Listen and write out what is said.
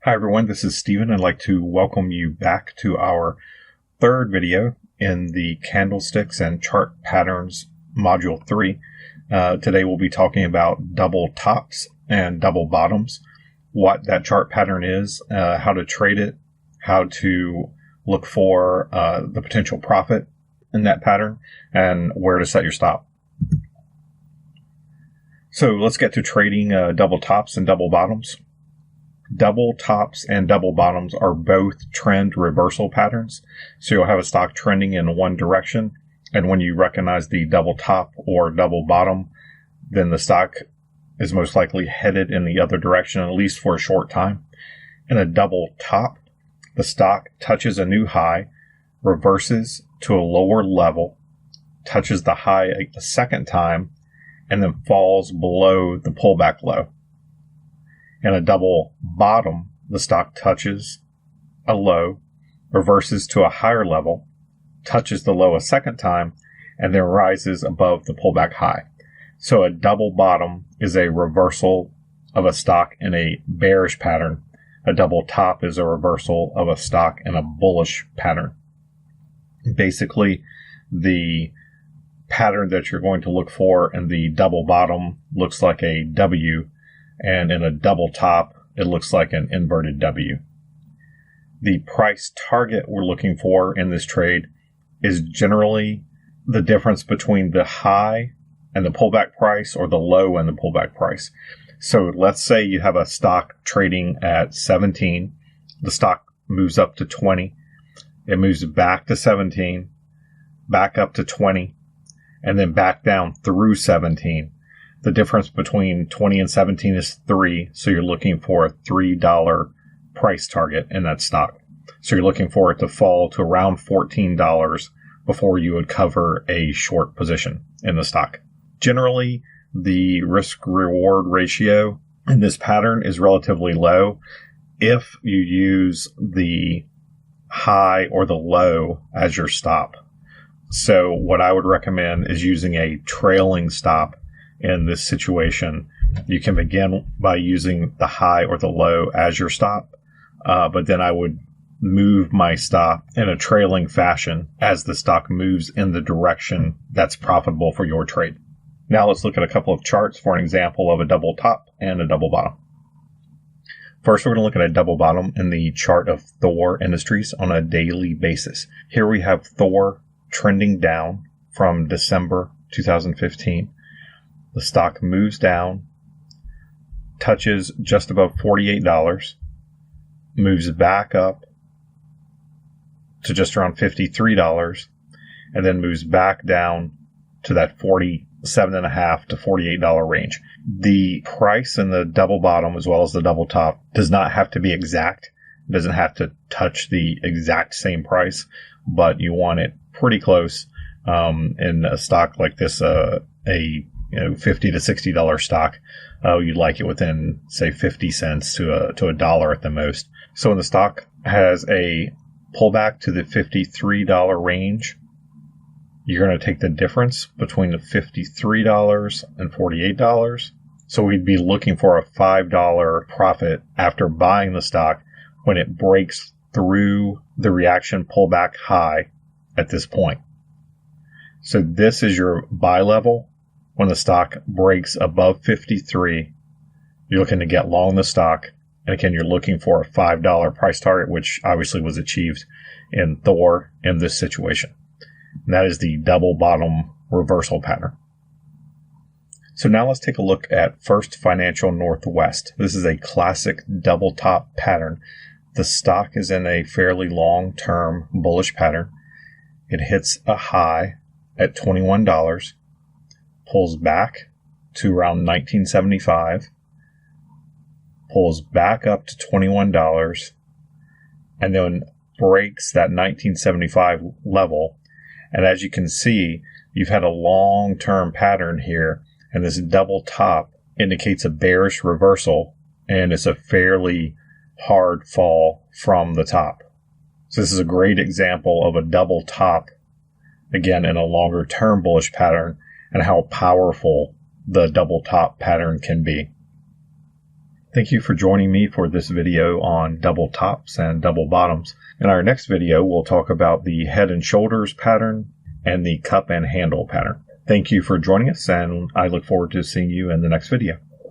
Hi everyone, this is Steven. I'd like to welcome you back to our third video in the Candlesticks and Chart Patterns Module 3. Today we'll be talking about double tops and double bottoms, what that chart pattern is, how to trade it, how to look for the potential profit in that pattern, and where to set your stop. So let's get to trading double tops and double bottoms. Double tops and double bottoms are both trend reversal patterns. So you'll have a stock trending in one direction, and when you recognize the double top or double bottom, then the stock is most likely headed in the other direction, at least for a short time. In a double top, the stock touches a new high, reverses to a lower level, touches the high a second time, and then falls below the pullback low. In a double bottom, the stock touches a low, reverses to a higher level, touches the low a second time, and then rises above the pullback high. So a double bottom is a reversal of a stock in a bearish pattern. A double top is a reversal of a stock in a bullish pattern. Basically, the pattern that you're going to look for in the double bottom looks like a W, and in a double top, it looks like an inverted W. The price target we're looking for in this trade is generally the difference between the high and the pullback price, or the low and the pullback price. So let's say you have a stock trading at 17. The stock moves up to 20. It moves back to 17, back up to 20, and then back down through 17. The difference between 20 and 17 is 3, so you're looking for a $3 price target in that stock. So you're looking for it to fall to around $14 before you would cover a short position in the stock. Generally, the risk-reward ratio in this pattern is relatively low if you use the high or the low as your stop. So what I would recommend is using a trailing stop. In this situation, you can begin by using the high or the low as your stop, but then I would move my stop in a trailing fashion as the stock moves in the direction that's profitable for your trade. Now let's look at a couple of charts for an example of a double top and a double bottom. First, we're going to look at a double bottom in the chart of Thor Industries on a daily basis. Here we have Thor trending down from December 2015. The stock moves down, touches just above $48, moves back up to just around $53, and then moves back down to that $47.50 to $48 range. The price in the double bottom as well as the double top does not have to be exact. It doesn't have to touch the exact same price, but you want it pretty close. In a stock like this, $50 to $60 stock, you'd like it within, say, 50 cents to a dollar at the most. So when the stock has a pullback to the $53 range, you're going to take the difference between the $53 and $48. So we'd be looking for a $5 profit after buying the stock when it breaks through the reaction pullback high at this point. So this is your buy level. When the stock breaks above 53, you're looking to get long the stock. And again, you're looking for a $5 price target, which obviously was achieved in Thor in this situation. And that is the double bottom reversal pattern. So now let's take a look at First Financial Northwest. This is a classic double top pattern. The stock is in a fairly long-term bullish pattern. It hits a high at $21. Pulls back to around $19.75, pulls back up to $21, and then breaks that $19.75 level. And as you can see, you've had a long-term pattern here, and this double top indicates a bearish reversal, and it's a fairly hard fall from the top. So this is a great example of a double top, again, in a longer-term bullish pattern, and how powerful the double top pattern can be. Thank you for joining me for this video on double tops and double bottoms. In our next video, we'll talk about the head and shoulders pattern and the cup and handle pattern. Thank you for joining us, and I look forward to seeing you in the next video.